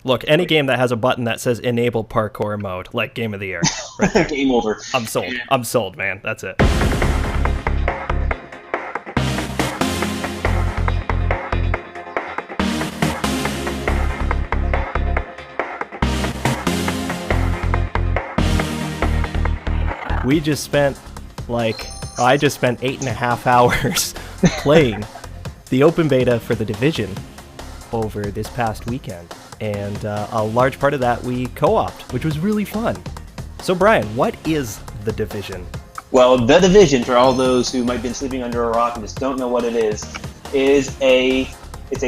Look, any game that has a button that says enable parkour mode, like game of the year. Right there. Game over. I'm sold. I'm sold, man. That's it. I just spent 8.5 hours playing the open beta for The Division over this past weekend. And a large part of that we co-opted, which was really fun. So Brian, what is The Division? Well, The Division, for all those who might have been sleeping under a rock and just don't know what it is a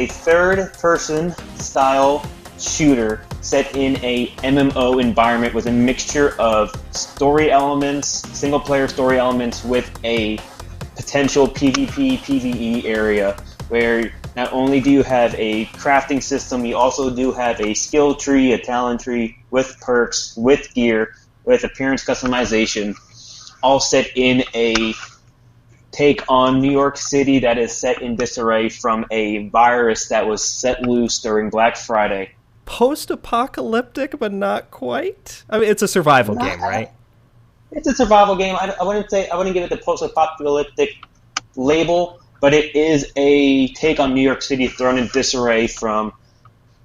third-person style shooter set in a MMO environment with a mixture of story elements, single-player story elements, with a potential PvP, PvE area where not only do you have a crafting system, you also do have a skill tree, a talent tree, with perks, with gear, with appearance customization, all set in a take on New York City that is set in disarray from a virus that was set loose during Black Friday. Post-apocalyptic, but not quite. I mean, it's a survival game, right? It's a survival game. I wouldn't give it the post-apocalyptic label, but it is a take on New York City thrown in disarray from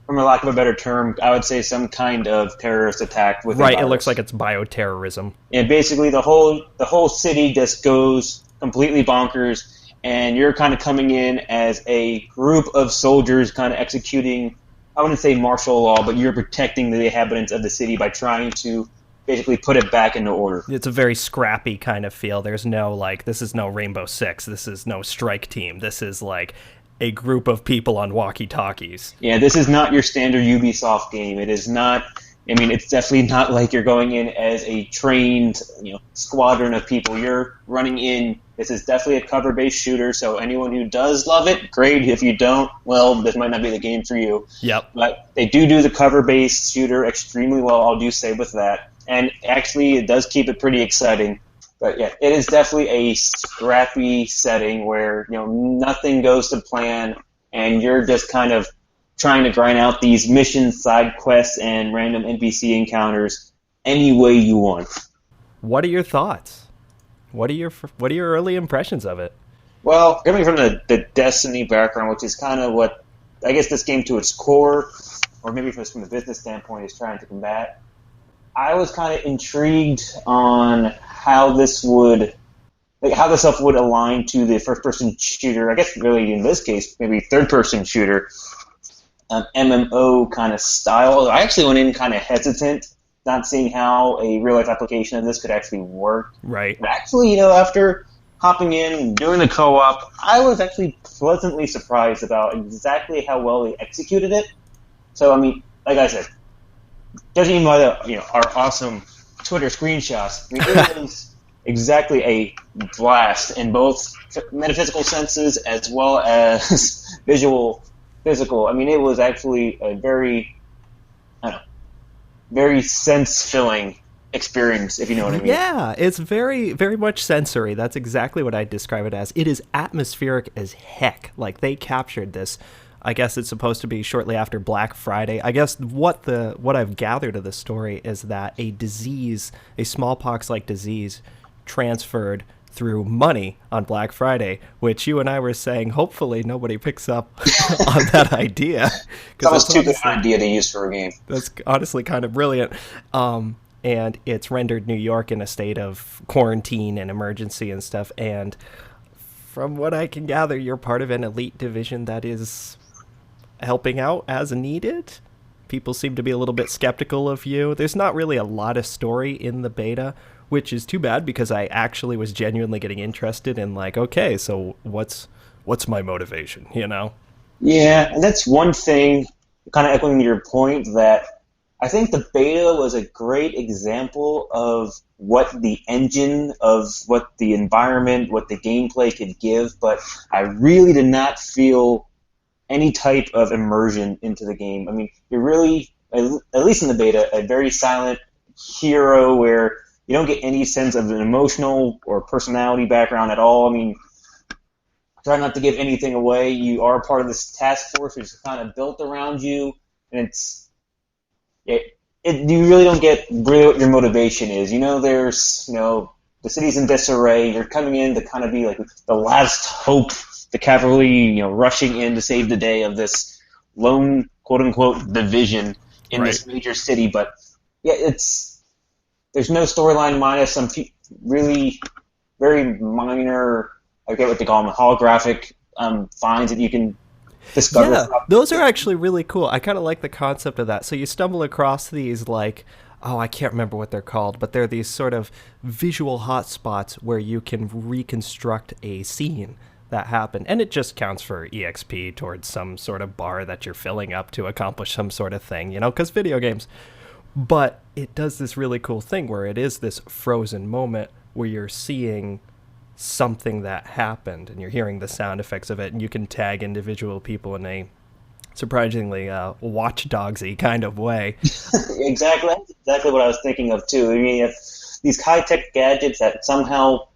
a lack of a better term, I would say some kind of terrorist attack with right. It looks like it's bioterrorism. And basically, the whole city just goes completely bonkers, and you're kind of coming in as a group of soldiers, kind of executing, I wouldn't say martial law, but you're protecting the inhabitants of the city by trying to basically put it back into order. It's a very scrappy kind of feel. There's no, this is no Rainbow Six. This is no Strike Team. This is like a group of people on walkie-talkies. Yeah, this is not your standard Ubisoft game. It is not, it's definitely not like you're going in as a trained, squadron of people. You're running in. This is definitely a cover-based shooter, so anyone who does love it, great. If you don't, well, this might not be the game for you. Yep. But they do the cover-based shooter extremely well, I'll do say with that. And actually, it does keep it pretty exciting. But yeah, it is definitely a scrappy setting where, nothing goes to plan, and you're just kind of trying to grind out these missions, side quests, and random NPC encounters any way you want. What are your thoughts? What are your early impressions of it? Well, coming from the Destiny background, which is kind of what I guess this game to its core, or maybe just from the business standpoint, is trying to combat, I was kind of intrigued on how this stuff would align to the first-person shooter. I guess really in this case, maybe third-person shooter, MMO kind of style. I actually went in kind of hesitant, not seeing how a real-life application of this could actually work. Right. But actually, after hopping in and doing the co-op, I was actually pleasantly surprised about exactly how well they executed it. So, like I said, judging by our awesome Twitter screenshots, it was exactly a blast in both metaphysical senses as well as physical. It was actually a very sense-filling experience, if you know what I mean. Yeah, it's very, very much sensory. That's exactly what I'd describe it as. It is atmospheric as heck. Like, they captured this. I guess it's supposed to be shortly after Black Friday. I guess what I've gathered of the story is that a smallpox-like disease, transferred through money on Black Friday, which you and I were saying hopefully nobody picks up on that idea. That was too good an idea to use for a game. That's honestly kind of brilliant. And it's rendered New York in a state of quarantine and emergency and stuff. And from what I can gather, you're part of an elite division that is helping out as needed. People seem to be a little bit skeptical of you. There's not really a lot of story in the beta, which is too bad because I actually was genuinely getting interested in okay, so what's my motivation, Yeah, and that's one thing, kind of echoing your point, that I think the beta was a great example of what the engine of what the environment, what the gameplay could give, but I really did not feel any type of immersion into the game. You're really, at least in the beta, a very silent hero where you don't get any sense of an emotional or personality background at all. Try not to give anything away. You are part of this task force which is kind of built around you, and it's you really don't get really what your motivation is. There's the city's in disarray. You're coming in to kind of be like the last hope, the cavalry, rushing in to save the day of this lone quote unquote division in this major city. But yeah, there's no storyline minus some really very minor, I forget what they call them, holographic finds that you can discover. Yeah, those are actually really cool. I kind of like the concept of that. So you stumble across these I can't remember what they're called, but they're these sort of visual hotspots where you can reconstruct a scene that happened. And it just counts for EXP towards some sort of bar that you're filling up to accomplish some sort of thing, because video games. But it does this really cool thing where it is this frozen moment where you're seeing something that happened and you're hearing the sound effects of it, and you can tag individual people in a surprisingly Watch Dogs-y kind of way. Exactly. That's exactly what I was thinking of too. I mean, if these high-tech gadgets that somehow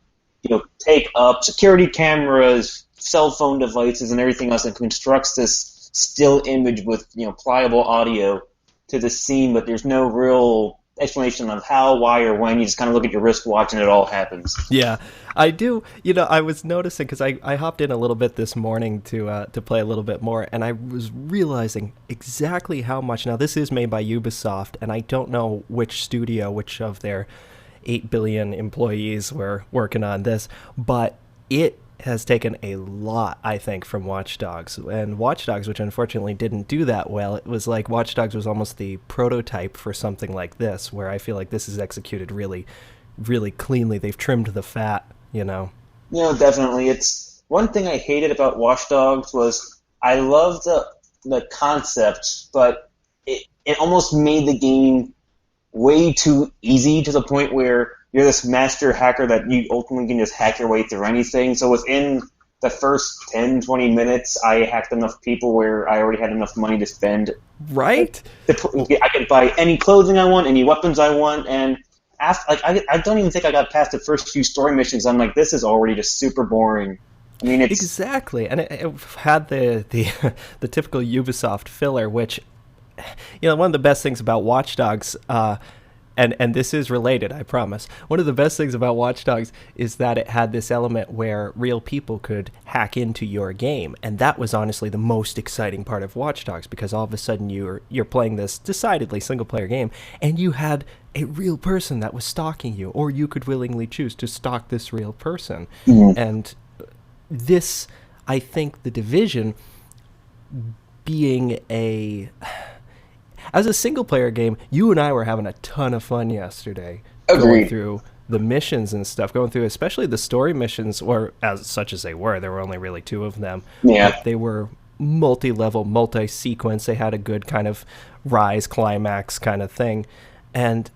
take up security cameras, cell phone devices, and everything else, and constructs this still image with pliable audio to the scene, but there's no real explanation of how, why, or when. You just kind of look at your wristwatch and it all happens. Yeah, I do. I was noticing, because I hopped in a little bit this morning to play a little bit more, and I was realizing exactly how much. Now, this is made by Ubisoft, and I don't know which of their 8 billion employees were working on this, but it has taken a lot, I think, from Watch Dogs. And Watch Dogs, which unfortunately didn't do that well, it was like Watch Dogs was almost the prototype for something like this, where I feel like this is executed really, really cleanly. They've trimmed the fat, Definitely. It's one thing I hated about Watch Dogs was I loved the concept, but it almost made the game way too easy to the point where you're this master hacker that you ultimately can just hack your way through anything. So within the first 10, 20 minutes, I hacked enough people where I already had enough money to spend. Right? I could buy any clothing I want, any weapons I want, and I don't even think I got past the first few story missions. I'm like, this is already just super boring. I mean, it's exactly, and it had the the typical Ubisoft filler, which one of the best things about Watch Dogs. And this is related, I promise. One of the best things about Watch Dogs is that it had this element where real people could hack into your game. And that was honestly the most exciting part of Watch Dogs, because all of a sudden you're playing this decidedly single-player game, and you had a real person that was stalking you, or you could willingly choose to stalk this real person. Mm-hmm. And this, I think, The Division being as a single-player game, you and I were having a ton of fun yesterday. Agreed. Going through the missions and stuff, going through especially the story missions, or such as they were. There were only really 2 of them. Yeah. But they were multi-level, multi-sequence. They had a good kind of rise, climax kind of thing. And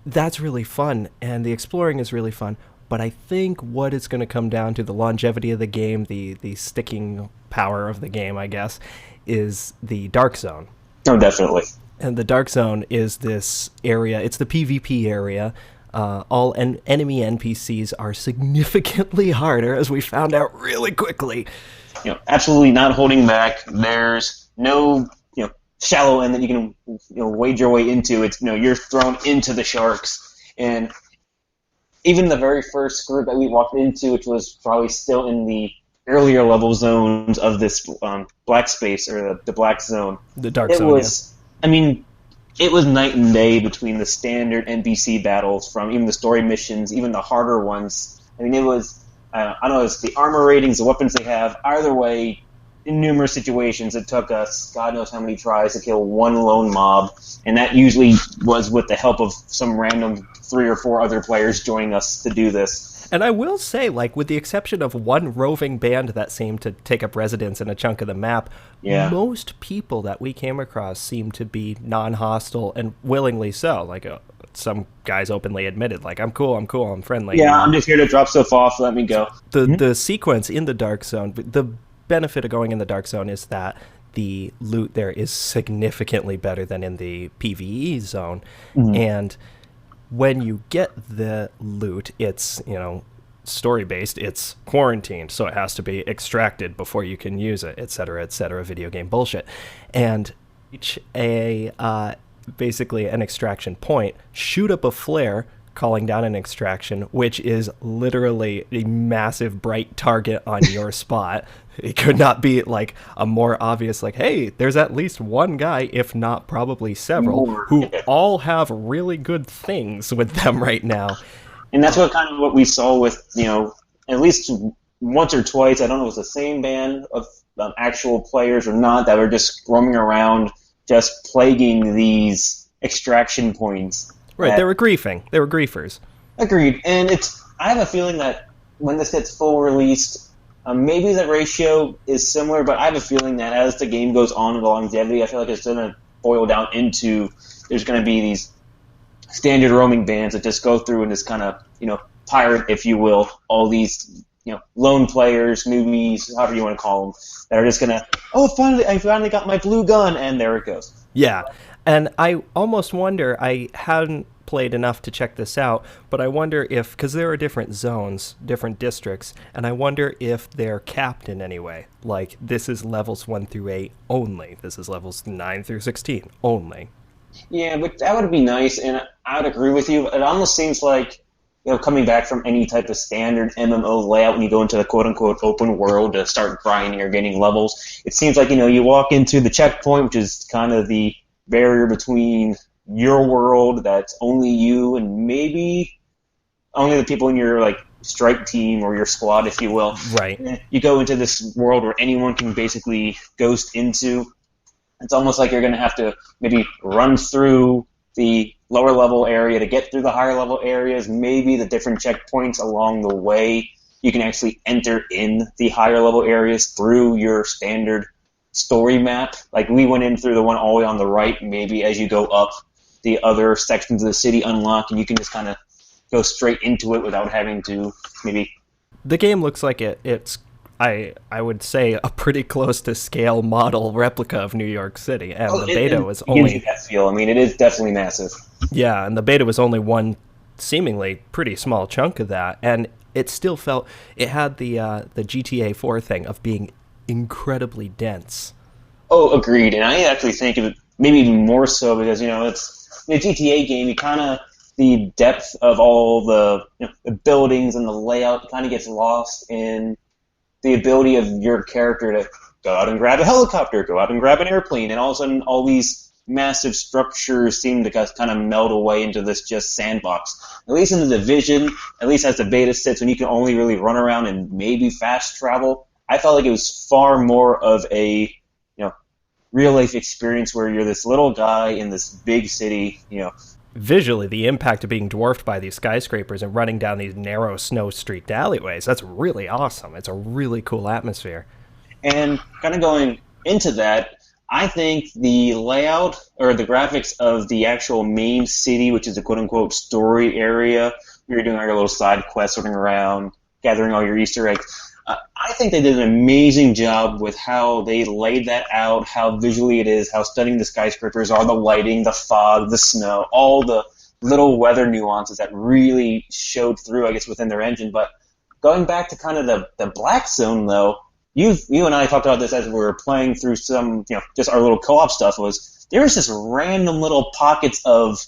that's really fun, and the exploring is really fun. But I think what it's going to come down to, the longevity of the game, the sticking power of the game, I guess, is the Dark Zone. Oh, definitely. And the Dark Zone is this area, it's the PvP area. All enemy NPCs are significantly harder, as we found out really quickly. Absolutely not holding back. There's no shallow end that you can wade your way into. It's you're thrown into the sharks. And even the very first group that we walked into, which was probably still in the earlier level zones of this black space, or the black zone. The Dark Zone, was, I mean, it was night and day between the standard NPC battles from even the story missions, even the harder ones. I mean, it was, I don't know, it's the armor ratings, the weapons they have. Either way, in numerous situations, it took us God knows how many tries to kill one lone mob, and that usually was with the help of some random 3 or 4 other players joining us to do this. And I will say, with the exception of one roving band that seemed to take up residence in a chunk of the map, most people that we came across seemed to be non-hostile, and willingly so. Some guys openly admitted, I'm cool, I'm friendly. Yeah, I'm just here to drop stuff off, let me go. The sequence in the Dark Zone, the benefit of going in the Dark Zone is that the loot there is significantly better than in the PvE zone. Mm-hmm. And when you get the loot, it's, story-based, it's quarantined, so it has to be extracted before you can use it, etc., video game bullshit. And basically an extraction point, shoot up a flare, calling down an extraction, which is literally a massive bright target on your spot. It could not be like a more obvious, like, hey, there's at least one guy, if not probably several, who all have really good things with them right now. And that's what we saw with, at least once or twice. I don't know if it was the same band of actual players or not that were just roaming around, just plaguing these extraction points. Right, they were griefing. They were griefers. Agreed. And I have a feeling that when this gets full released, maybe the ratio is similar, but I have a feeling that as the game goes on in the longevity, I feel like it's going to boil down into there's going to be these standard roaming bands that just go through and just kind of, pirate, if you will, all these, lone players, newbies, however you want to call them, that are just going to, I finally got my blue gun, and there it goes. Yeah. And I almost wonder, I hadn't played enough to check this out, but I wonder if, because there are different zones, different districts, and I wonder if they're capped in any way. Like, this is levels 1 through 8 only. This is levels 9 through 16 only. Yeah, but that would be nice, and I would agree with you. It almost seems like, coming back from any type of standard MMO layout when you go into the quote-unquote open world to start grinding or gaining levels, it seems like, you walk into the checkpoint, which is kind of the barrier between your world that's only you and maybe only the people in your strike team or your squad, if you will. Right. You go into this world where anyone can basically ghost into. It's almost like you're going to have to maybe run through the lower level area to get through the higher level areas. Maybe the different checkpoints along the way, you can actually enter in the higher level areas through your standard story map. Like, we went in through the one all the way on the right. Maybe as you go up, the other sections of the city unlock, and you can just kind of go straight into it without having to maybe... The game looks like it's I would say a pretty close to scale model replica of New York City, and the beta was only... gives you that feel. I mean, it is definitely massive. Yeah, and the beta was only one seemingly pretty small chunk of that, and it still felt... It had the GTA 4 thing of being incredibly dense. Oh, agreed. And I actually think of it maybe even more so because, it's in a GTA game, you kind of, the depth of all the, the buildings and the layout kind of gets lost in the ability of your character to go out and grab a helicopter, go out and grab an airplane, and all of a sudden all these massive structures seem to kind of meld away into this just sandbox. At least in the Division, at least as the beta sits, when you can only really run around and maybe fast travel, I felt like it was far more of a real-life experience where you're this little guy in this big city, Visually, the impact of being dwarfed by these skyscrapers and running down these narrow, snow-streaked alleyways, that's really awesome. It's a really cool atmosphere. And kind of going into that, I think the layout or the graphics of the actual main city, which is a quote-unquote story area, where you're doing all your little side quests, sorting around, gathering all your Easter eggs, I think they did an amazing job with how they laid that out, how visually it is, how stunning the skyscrapers are, the lighting, the fog, the snow, all the little weather nuances that really showed through, I guess, within their engine. But going back to kind of the black zone, though, you and I talked about this as we were playing through some, just our little co-op stuff, was there was just random little pockets of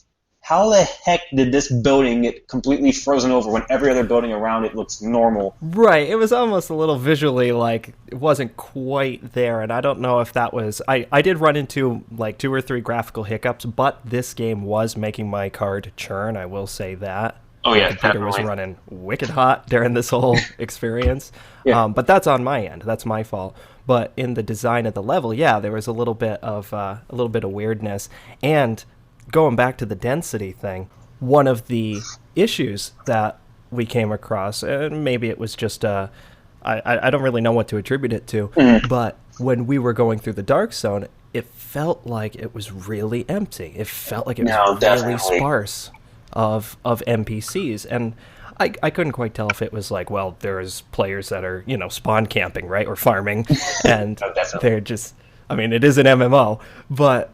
how the heck did this building get completely frozen over when every other building around it looks normal? Right, it was almost a little visually like it wasn't quite there, and I don't know if that was... I did run into like 2 or 3 graphical hiccups, but this game was making my card churn, I will say that. Oh yeah, the computer was running wicked hot during this whole experience. Yeah. But that's on my end. That's my fault. But in the design of the level, yeah, there was a little bit of weirdness. And going back to the density thing, one of the issues that we came across, and maybe it was just I don't really know what to attribute it to, but when we were going through the dark zone, it felt like it was really empty. It felt like it was really sparse of NPCs, and I couldn't quite tell if it was like, well, there's players that are, spawn camping, right, or farming, and they're just, I mean, it is an MMO, but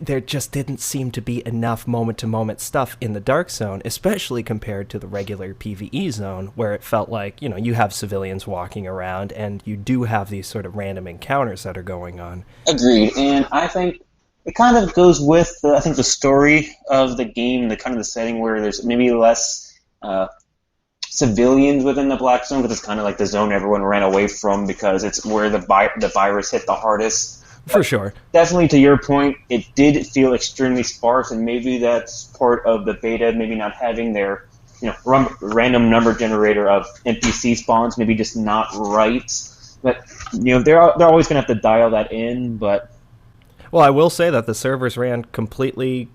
there just didn't seem to be enough moment-to-moment stuff in the dark zone, especially compared to the regular PvE zone, where it felt like, you have civilians walking around, and you do have these sort of random encounters that are going on. Agreed, and I think it kind of goes with I think the story of the game, the kind of the setting where there's maybe less civilians within the Black Zone, because it's kind of like the zone everyone ran away from because it's where the virus hit the hardest. For sure. Definitely, to your point, it did feel extremely sparse, and maybe that's part of the beta, maybe not having their random number generator of NPC spawns, maybe just not right. But they're always going to have to dial that in. But well, I will say that the servers ran completely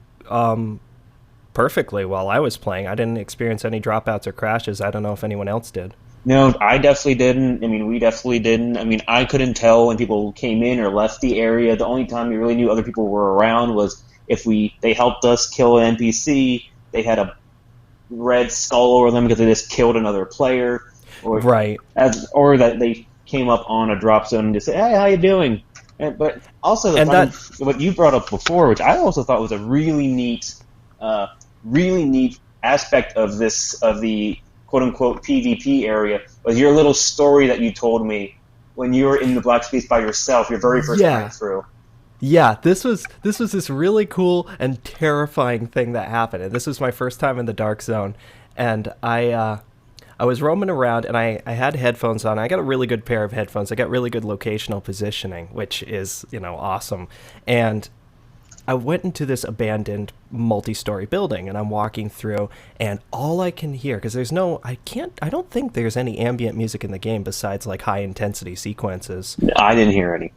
perfectly while I was playing. I didn't experience any dropouts or crashes. I don't know if anyone else did. No, I definitely didn't. I mean, we definitely didn't. I mean, I couldn't tell when people came in or left the area. The only time we really knew other people were around was if they helped us kill an NPC, they had a red skull over them because they just killed another player, or right, or that they came up on a drop zone and just say, "Hey, how you doing?" But also, what you brought up before, which I also thought was a really neat aspect of the quote-unquote PvP area, was your little story that you told me when you were in the black space by yourself, your very first time through. Yeah, this was this really cool and terrifying thing that happened. And this was my first time in the Dark Zone, and I was roaming around, and I had headphones on. I got a really good pair of headphones. I got really good locational positioning, which is awesome. And I went into this abandoned multi-story building, and I'm walking through, and all I can hear, because I don't think there's any ambient music in the game besides like high intensity sequences. I didn't hear any.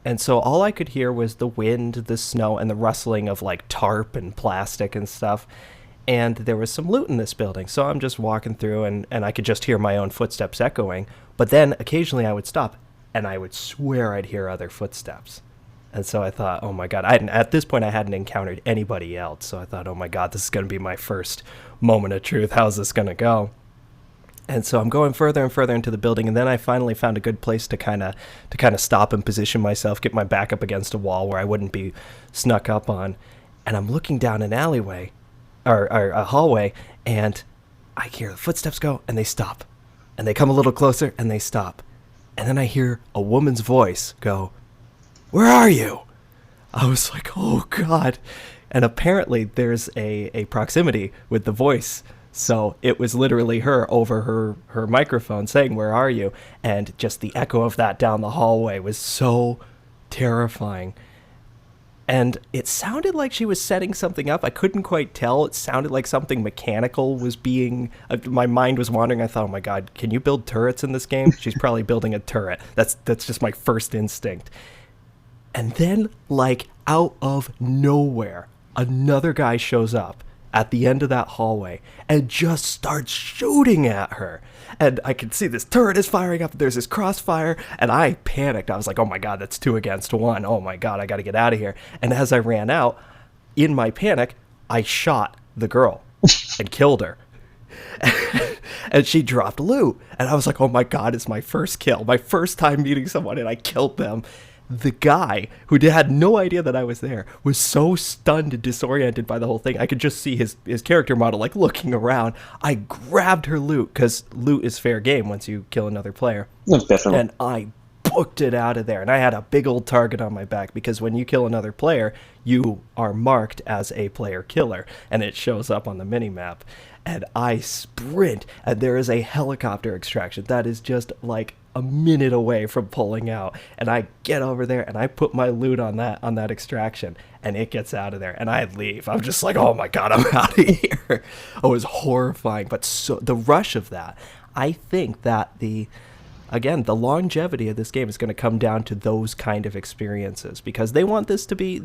And so all I could hear was the wind, the snow, and the rustling of like tarp and plastic and stuff. And there was some loot in this building. So I'm just walking through, and I could just hear my own footsteps echoing. But then occasionally I would stop, and I would swear I'd hear other footsteps. And so I thought, oh my God, at this point I hadn't encountered anybody else. So I thought, oh my God, this is going to be my first moment of truth. How's this going to go? And so I'm going further and further into the building, and then I finally found a good place to kind of stop and position myself, get my back up against a wall where I wouldn't be snuck up on. And I'm looking down an alleyway, or a hallway, and I hear the footsteps go, and they stop. And they come a little closer, and they stop. And then I hear a woman's voice go, "Where are you?" I was like, oh God. And apparently there's a proximity with the voice. So it was literally her over her microphone saying, "Where are you?" And just the echo of that down the hallway was so terrifying. And it sounded like she was setting something up. I couldn't quite tell. It sounded like something mechanical was being... my mind was wandering. I thought, oh my God, can you build turrets in this game? She's probably building a turret. That's just my first instinct. And then, like, out of nowhere, another guy shows up at the end of that hallway and just starts shooting at her. And I can see this turret is firing up. There's this crossfire, and I panicked. I was like, oh my God, that's 2 against 1. Oh my God, I got to get out of here. And as I ran out, in my panic, I shot the girl and killed her. And she dropped loot. And I was like, oh my God, it's my first kill. My first time meeting someone, and I killed them. The guy, who had no idea that I was there, was so stunned and disoriented by the whole thing. I could just see his character model, like, looking around. I grabbed her loot, because loot is fair game once you kill another player. Yes, definitely. And I booked it out of there. And I had a big old target on my back, because when you kill another player, you are marked as a player killer, and it shows up on the minimap. And I sprint, and there is a helicopter extraction that is just, like, a minute away from pulling out, and I get over there and I put my loot on that extraction, and it gets out of there, and I leave. I'm just like, oh my God, I'm out of here. It was horrifying, but so the rush of that, I think that the longevity of this game is going to come down to those kind of experiences, because they want this to be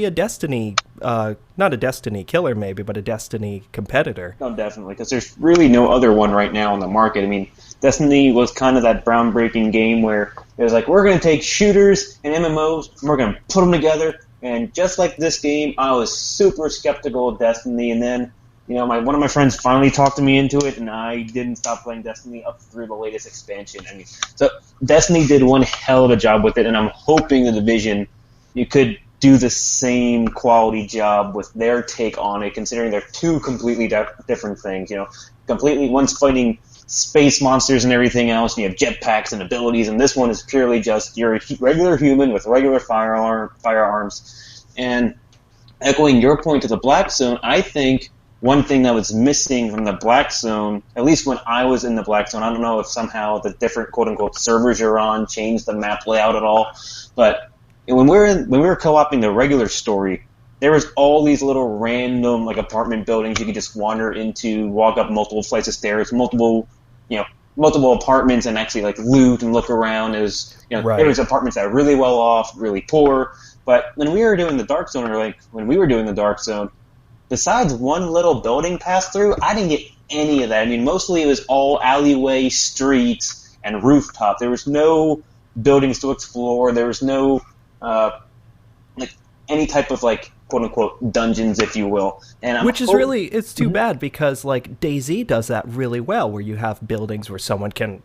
a Destiny, not a Destiny killer maybe, but a Destiny competitor. No, definitely, because there's really no other one right now on the market. I mean, Destiny was kind of that groundbreaking game where it was like, we're going to take shooters and MMOs and we're going to put them together. And just like this game, I was super skeptical of Destiny, and then one of my friends finally talked me into it, and I didn't stop playing Destiny up through the latest expansion. I mean, so Destiny did one hell of a job with it, and I'm hoping the Division you could do the same quality job with their take on it, considering they're two completely different things. Completely, one's fighting space monsters and everything else, and you have jetpacks and abilities, and this one is purely just you're a regular human with regular firearms And echoing your point to the Black Zone, I think one thing that was missing from the Black Zone, at least when I was in the Black Zone, I don't know if somehow the different quote-unquote servers you're on changed the map layout at all, but when we were co-oping the regular story, there was all these little random like apartment buildings you could just wander into, walk up multiple flights of stairs, multiple apartments, and actually like loot and look around. There was apartments that were really well off, really poor. But when we were doing the Dark Zone, besides one little building pass through, I didn't get any of that. I mean, mostly it was all alleyway, streets, and rooftop. There was no buildings to explore. There was no any type of like quote unquote dungeons, if you will. And it's too bad, because like DayZ does that really well, where you have buildings where someone can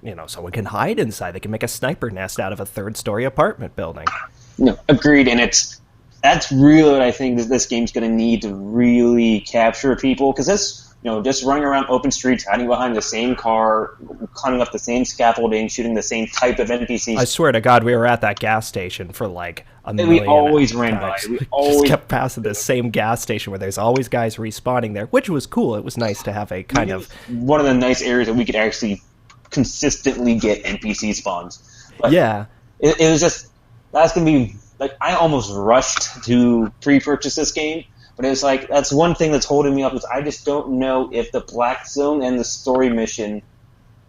hide inside. They can make a sniper nest out of a 3rd-story apartment building. No, agreed, and that's really what I think this game's going to need to really capture people, because just running around open streets, hiding behind the same car, climbing up the same scaffolding, shooting the same type of NPCs. I swear to God, we were at that gas station for like a million. We always ran by. We just kept passing the same gas station where there's always guys respawning there, which was cool. It was nice to have a kind of one of the nice areas that we could actually consistently get NPC spawns. But yeah, it was just that's gonna be like I almost rushed to pre-purchase this game. But it's like that's one thing that's holding me up is I just don't know if the Black Zone and the story mission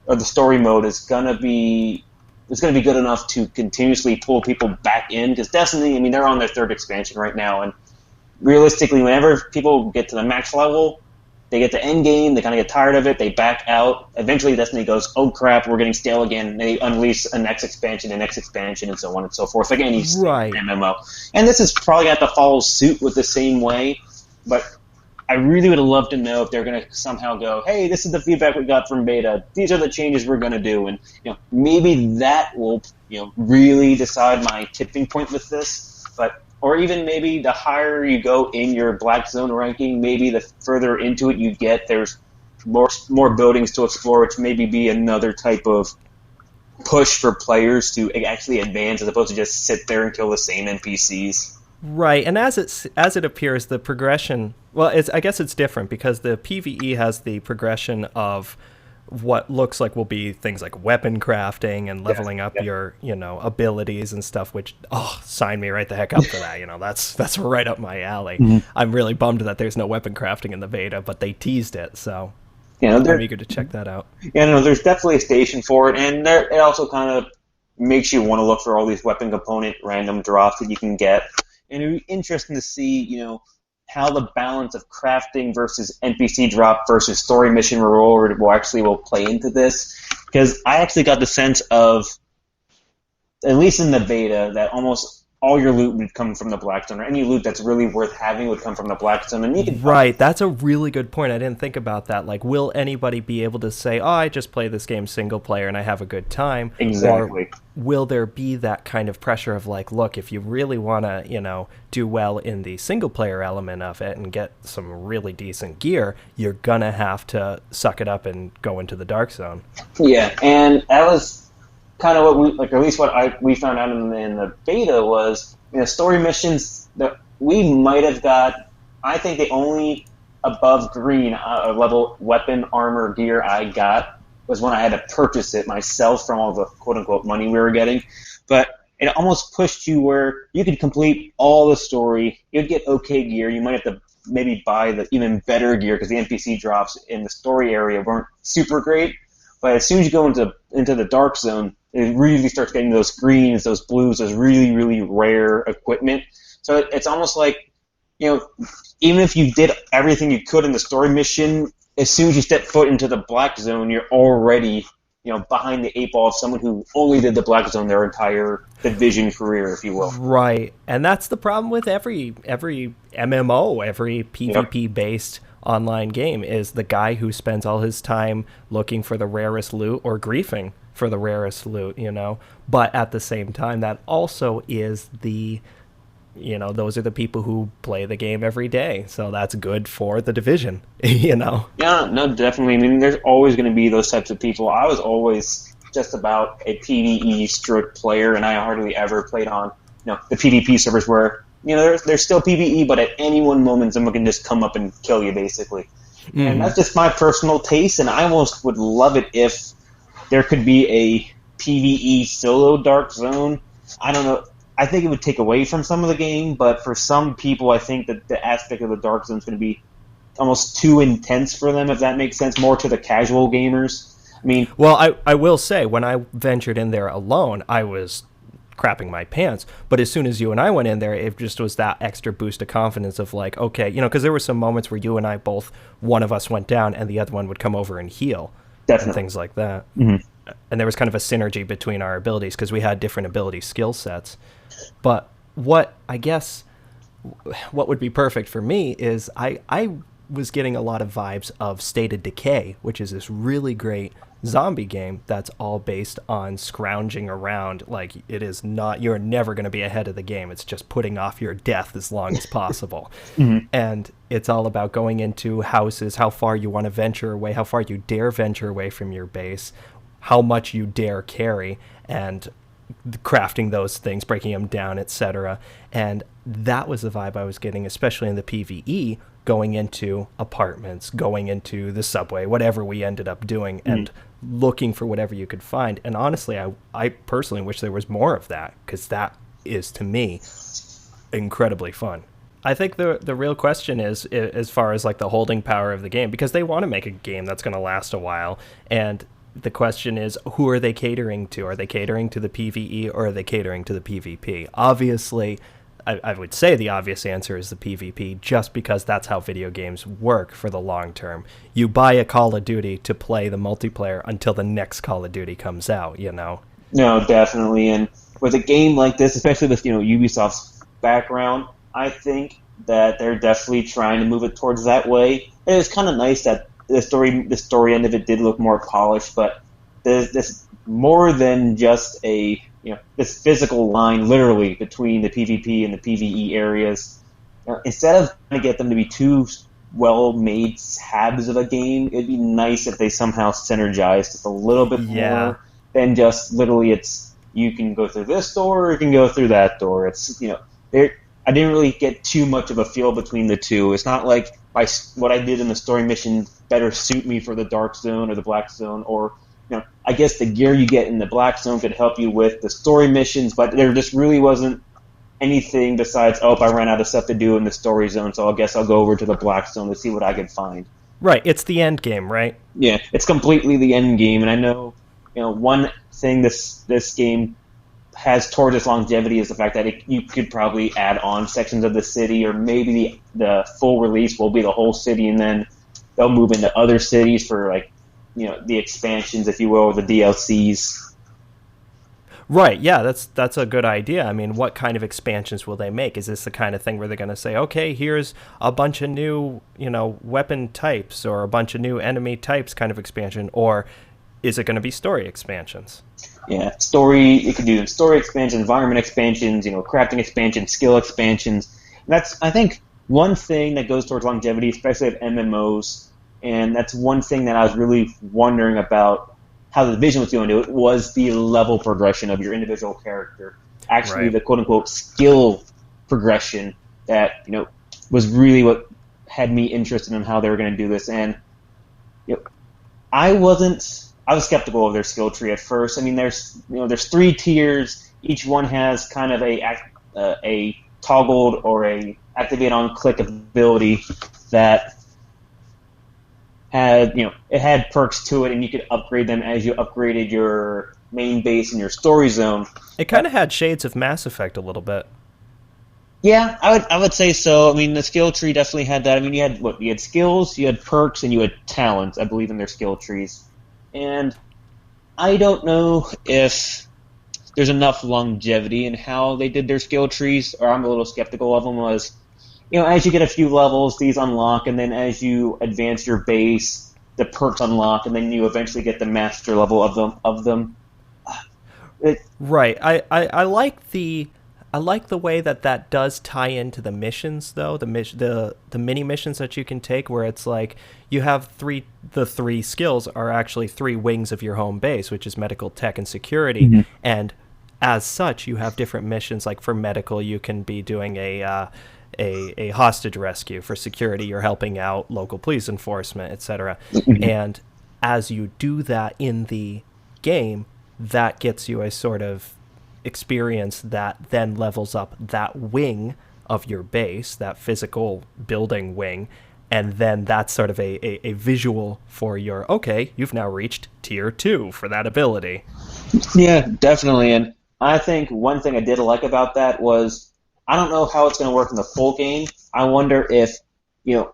or the story mode is gonna be good enough to continuously pull people back in, because Destiny, I mean, they're on their 3rd expansion right now, and realistically, whenever people get to the max level, they get to end game, they kind of get tired of it, they back out. Eventually, Destiny goes, oh crap, we're getting stale again. They unleash a next expansion, and so on and so forth, like any MMO. And this is probably going to have to follow suit with the same way, but I really would love to know if they're going to somehow go, hey, this is the feedback we got from beta. These are the changes we're going to do, and maybe that will really decide my tipping point with this. Or even maybe the higher you go in your Black Zone ranking, maybe the further into it you get, there's more buildings to explore, which maybe be another type of push for players to actually advance as opposed to just sit there and kill the same NPCs. Right, and as it appears, the progression, well, I guess it's different, because the PvE has the progression of what looks like will be things like weapon crafting and leveling up your abilities and stuff, which sign me right the heck up for that. That's right up my alley. Mm-hmm. I'm really bummed that there's no weapon crafting in the beta, but they teased it, so I'm eager to check that out. There's definitely a station for it, and it also kind of makes you want to look for all these weapon component random drops that you can get. And it'd be interesting to see, how the balance of crafting versus NPC drop versus story mission reward will play into this. Because I actually got the sense of, at least in the beta, that almost all your loot would come from the Black Zone, or any loot that's really worth having would come from the Black Zone. And right, that's a really good point. I didn't think about that. Like, will anybody be able to say, I just play this game single player and I have a good time? Exactly. Or will there be that kind of pressure of like, look, if you really want to, do well in the single player element of it and get some really decent gear, you're going to have to suck it up and go into the Dark Zone. Yeah, and that was kind of what we found out in the beta was, story missions that we might have got. I think the only above green level weapon armor gear I got was when I had to purchase it myself from all the quote unquote money we were getting. But it almost pushed you where you could complete all the story. You'd get okay gear. You might have to maybe buy the even better gear because the NPC drops in the story area weren't super great. But as soon as you go into the Dark Zone, it really starts getting those greens, those blues, those really, really rare equipment. So it's almost like, even if you did everything you could in the story mission, as soon as you step foot into the Black Zone, you're already, behind the 8 ball of someone who only did the Black Zone their entire Division career, if you will. Right, and that's the problem with every MMO, every PvP-based online game, is the guy who spends all his time looking for the rarest loot or griefing for the rarest loot, But at the same time, that also is the, those are the people who play the game every day. So that's good for the Division, Yeah, no, definitely. I mean, there's always going to be those types of people. I was always just about a PvE strict player, and I hardly ever played on, the PvP servers where there's still PvE, but at any one moment, someone can just come up and kill you, basically. And that's just my personal taste, and I almost would love it if there could be a PvE solo Dark Zone. I don't know. I think it would take away from some of the game, but for some people, I think that the aspect of the Dark Zone is going to be almost too intense for them, if that makes sense, more to the casual gamers. I mean, well, I will say, when I ventured in there alone, I was crapping my pants. But as soon as you and I went in there, it just was that extra boost of confidence of like, okay, because there were some moments where you and I both, one of us went down and the other one would come over and heal. Definitely. And things like that. Mm-hmm. And there was kind of a synergy between our abilities because we had different ability skill sets. But what would be perfect for me is I was getting a lot of vibes of State of Decay, which is this really great zombie game that's all based on scrounging around. Like, it is not, you're never going to be ahead of the game. It's just putting off your death as long as possible. And it's all about going into houses, how far you want to venture away, how far you dare venture away from your base, how much you dare carry, and crafting those things, breaking them down, etc. And that was the vibe I was getting, especially in the PvE, going into apartments, going into the subway, whatever we ended up doing, and looking for whatever you could find. And honestly, I personally wish there was more of that, because that is, to me, incredibly fun. I think the real question is, as far as like the holding power of the game, because they want to make a game that's going to last a while, and the question is, who are they catering to? Are they catering to the PvE or are they catering to the PvP? Obviously, I would say the obvious answer is the PvP, just because that's how video games work for the long term. You buy a Call of Duty to play the multiplayer until the next Call of Duty comes out, No, definitely. And with a game like this, especially with Ubisoft's background, I think that they're definitely trying to move it towards that way. And it's kind of nice that the story end of it did look more polished, but there's this more than just this physical line, literally, between the PvP and the PvE areas. Instead of trying to get them to be two well-made tabs of a game, it'd be nice if they somehow synergized just a little bit more than just literally it's you can go through this door or you can go through that door. It's I didn't really get too much of a feel between the two. It's not like what I did in the story mission better suit me for the Dark Zone or the Black Zone, or I guess the gear you get in the Black Zone could help you with the story missions, but there just really wasn't anything besides, I ran out of stuff to do in the story zone, so I guess I'll go over to the Black Zone to see what I can find. Right, it's the end game, right? Yeah, it's completely the end game, and I know, one thing this game has towards its longevity is the fact that you could probably add on sections of the city, or maybe the full release will be the whole city, and then they'll move into other cities for the expansions, if you will, or the DLCs. Right, yeah, that's a good idea. I mean, what kind of expansions will they make? Is this the kind of thing where they're going to say, okay, here's a bunch of new, weapon types or a bunch of new enemy types kind of expansion, or is it going to be story expansions? Yeah, it could do story expansions, environment expansions, crafting expansions, skill expansions. And that's, I think, one thing that goes towards longevity, especially of MMOs, and that's one thing that I was really wondering about how the Division was doing to it, was the level progression of your individual character. Actually, right. The quote-unquote skill progression that, was really what had me interested in how they were going to do this. And I was skeptical of their skill tree at first. I mean, there's 3 tiers. Each one has kind of a toggled or a activate on click ability that had perks to it, and you could upgrade them as you upgraded your main base and your story zone. It kind of had shades of Mass Effect a little bit. Yeah, I would say so. I mean, the skill tree definitely had that. I mean, you had skills, you had perks, and you had talents, I believe, in their skill trees. And I don't know if there's enough longevity in how they did their skill trees, or I'm a little skeptical of them. As you get a few levels, these unlock, and then as you advance your base, the perks unlock, and then you eventually get the master level of them. Right. I like the way that does tie into the missions, though. The mini missions that you can take, where it's like you have the 3 skills are actually 3 wings of your home base, which is medical, tech, and security, and as such, you have different missions. Like for medical, you can be doing a hostage rescue. For security, you're helping out local police enforcement, etc. And as you do that in the game, that gets you a sort of experience that then levels up that wing of your base, that physical building wing, and then that's sort of a visual for your, okay, you've now reached tier 2 for that ability. Yeah, definitely. And I think one thing I did like about that was I don't know how it's going to work in the full game. I wonder if you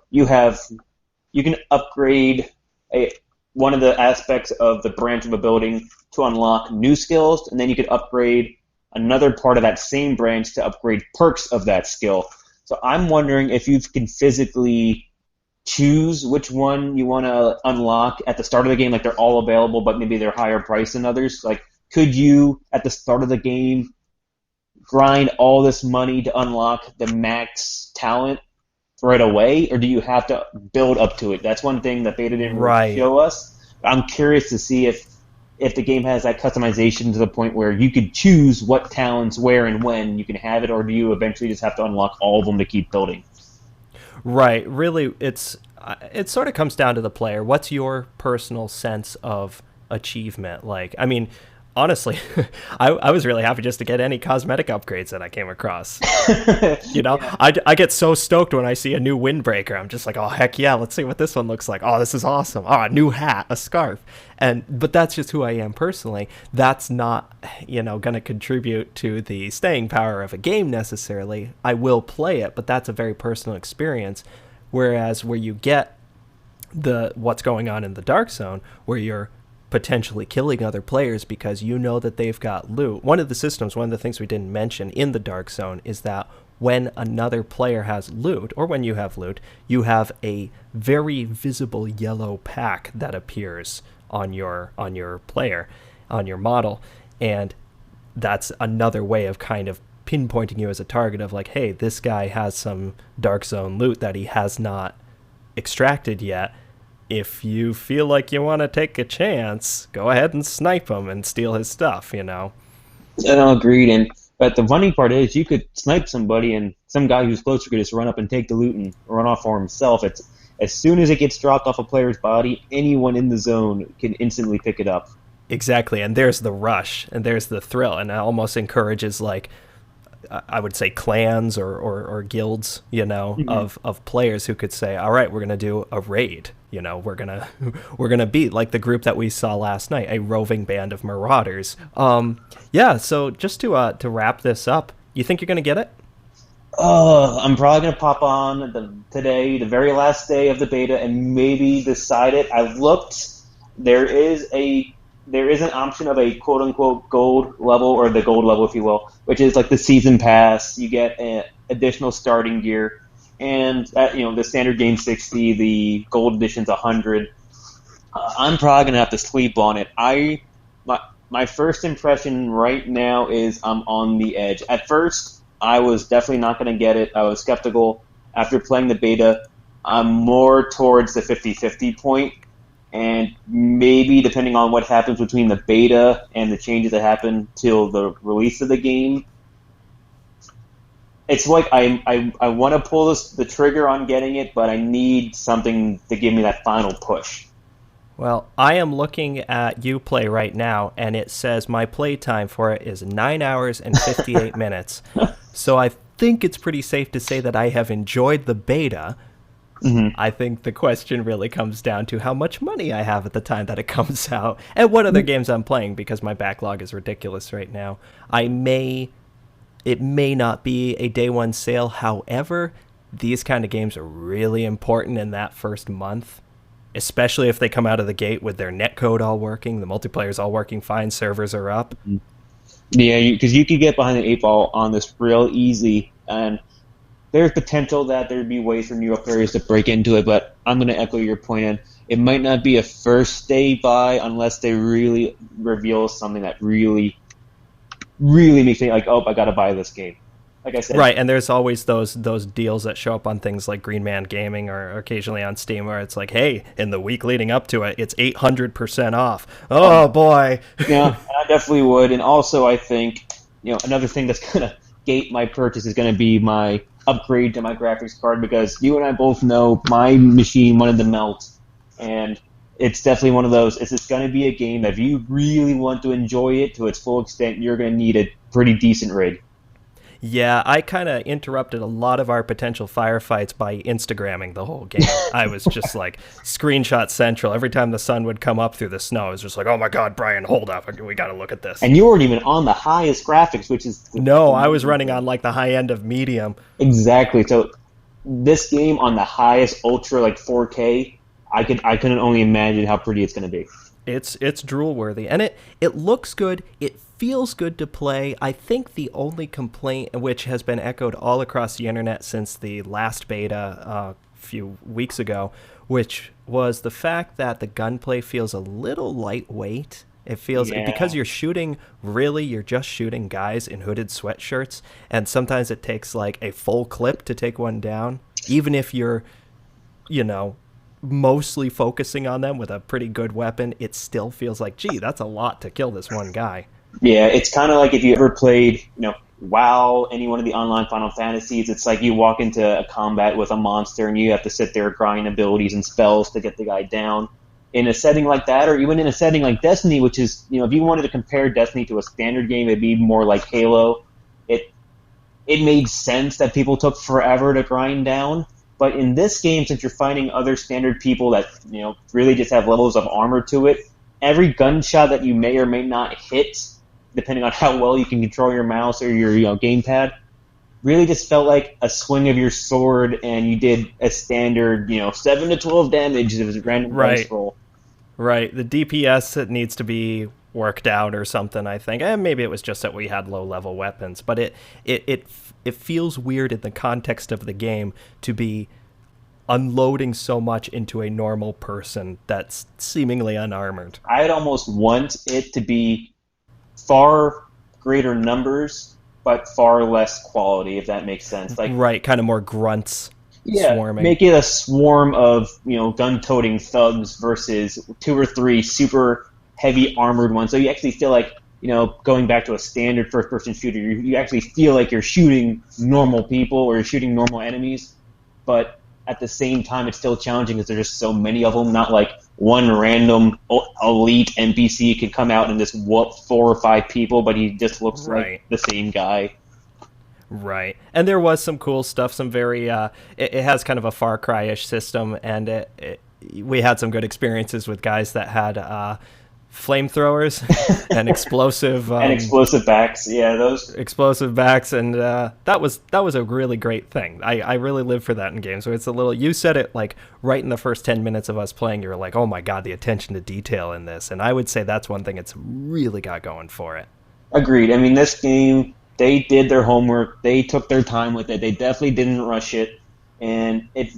can upgrade one of the aspects of the branch of a building to unlock new skills, and then you could upgrade another part of that same branch to upgrade perks of that skill. So I'm wondering if you can physically choose which one you want to unlock at the start of the game, like they're all available, but maybe they're higher priced than others. Like, could you, at the start of the game, grind all this money to unlock the max talent right away, or do you have to build up to it? That's one thing that beta didn't really show us. I'm curious to see if the game has that customization to the point where you could choose what talents, where, and when you can have it, or do you eventually just have to unlock all of them to keep building? Right. Really, it sort of comes down to the player. What's your personal sense of achievement? Like, I mean, honestly, I was really happy just to get any cosmetic upgrades that I came across. Yeah. I get so stoked when I see a new windbreaker. I'm just like, oh, heck yeah, let's see what this one looks like. Oh, this is awesome. Oh, a new hat, a scarf. But that's just who I am personally. That's not, going to contribute to the staying power of a game necessarily. I will play it, but that's a very personal experience. Whereas where you get what's going on in the Dark Zone, where you're potentially killing other players because you know that they've got loot. One of the things we didn't mention in the Dark Zone is that when another player has loot, or when you have loot, you have a very visible yellow pack that appears on your player, on your model, and that's another way of kind of pinpointing you as a target of like, hey, this guy has some Dark Zone loot that he has not extracted yet. If you feel like you want to take a chance, go ahead and snipe him and steal his stuff, Agreed. But the funny part is you could snipe somebody and some guy who's closer could just run up and take the loot and run off for himself. It's as soon as it gets dropped off a player's body, anyone in the zone can instantly pick it up. Exactly, and there's the rush, and there's the thrill, and it almost encourages, like, I would say clans or guilds, of players who could say, all right, we're going to do a raid. We're gonna be like the group that we saw last night, a roving band of marauders. So just to wrap this up, you think you're gonna get it? I'm probably gonna pop on today, the very last day of the beta, and maybe decide it. I looked. There is an option of a quote unquote gold level, or the gold level, if you will, which is like the season pass. You get additional starting gear. And the standard game 60, the gold edition's 100. I'm probably gonna have to sleep on it. My first impression right now is I'm on the edge. At first, I was definitely not gonna get it. I was skeptical. After playing the beta, I'm more towards the 50-50 point. And maybe depending on what happens between the beta and the changes that happen till the release of the game. It's like I want to pull the trigger on getting it, but I need something to give me that final push. Well, I am looking at Uplay right now, and it says my play time for it is 9 hours and 58 minutes. So I think it's pretty safe to say that I have enjoyed the beta. Mm-hmm. I think the question really comes down to how much money I have at the time that it comes out, and what other games I'm playing, because my backlog is ridiculous right now. It may not be a day one sale. However, these kind of games are really important in that first month, especially if they come out of the gate with their netcode all working, the multiplayer's all working fine, servers are up. Yeah, because you could get behind the 8 ball on this real easy, and there's potential that there'd be ways for newer players to break into it, but I'm going to echo your point, and it might not be a first day buy unless they really reveal something that really makes me like, oh, I gotta buy this game. Like I said, right. And there's always those deals that show up on things like Green Man Gaming or occasionally on Steam, where it's like, hey, in the week leading up to it, it's 800% off. Oh boy. Yeah, I definitely would. And also, I think another thing that's gonna gate my purchase is gonna be my upgrade to my graphics card, because you and I both know my machine wanted to melt, and it's definitely one of those. It's just gonna be a game that if you really want to enjoy it to its full extent, you're gonna need a pretty decent rig. Yeah, I kind of interrupted a lot of our potential firefights by Instagramming the whole game. I was just like screenshot central. Every time the sun would come up through the snow, I was just like, oh my God, Brian, hold up. We got to look at this. And you weren't even on the highest graphics, which is... No, I was running on like the high end of medium. Exactly. So this game on the highest ultra, like 4K, I couldn't only imagine how pretty it's going to be. It's drool worthy, and it looks good. It feels good to play. I think the only complaint, which has been echoed all across the internet since the last beta a few weeks ago, which was the fact that the gunplay feels a little lightweight. It feels because you're just shooting guys in hooded sweatshirts, and sometimes it takes like a full clip to take one down, even if you're, mostly focusing on them with a pretty good weapon. It still feels like, gee, that's a lot to kill this one guy. Yeah, it's kind of like if you ever played, WoW, any one of the online Final Fantasies. It's like you walk into a combat with a monster and you have to sit there grind abilities and spells to get the guy down. In a setting like that, or even in a setting like Destiny, which is, if you wanted to compare Destiny to a standard game, it'd be more like Halo. It made sense that people took forever to grind down. But in this game, since you're fighting other standard people that, really just have levels of armor to it, every gunshot that you may or may not hit, depending on how well you can control your mouse or your gamepad, really just felt like a swing of your sword, and you did a standard, 7 to 12 damage. It was a random dice roll. Right. The DPS, it needs to be worked out or something, I think. And maybe it was just that we had low-level weapons. But it feels weird in the context of the game to be unloading so much into a normal person that's seemingly unarmored. I'd almost want it to be far greater numbers, but far less quality, if that makes sense. Right, kind of more grunts swarming. Make it a swarm of gun-toting thugs versus 2 or 3 super heavy armored ones. So you actually feel like, going back to a standard first-person shooter, you actually feel like you're shooting normal people or you're shooting normal enemies, but at the same time, it's still challenging because there's just so many of them. Not like one random elite NPC could come out and just whoop 4 or 5 people, but he just looks like the same guy. Right. And there was some cool stuff, some very, it has kind of a Far Cry-ish system, and we had some good experiences with guys that had flamethrowers and explosive and explosive backs, those explosive backs, and that was a really great thing. I really live for that in games. So it's a little, you said it like right in the first 10 minutes of us playing, you were like, oh my God, the attention to detail in this, and I would say that's one thing it's really got going for it. Agreed. I mean, this game, they did their homework, they took their time with it, they definitely didn't rush it, and if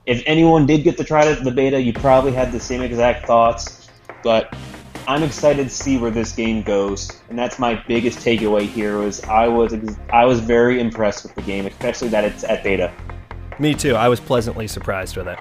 anyone did get to try the beta, you probably had the same exact thoughts, but I'm excited to see where this game goes, and that's my biggest takeaway here. Was I was very impressed with the game, especially that it's at beta. Me too. I was pleasantly surprised with it.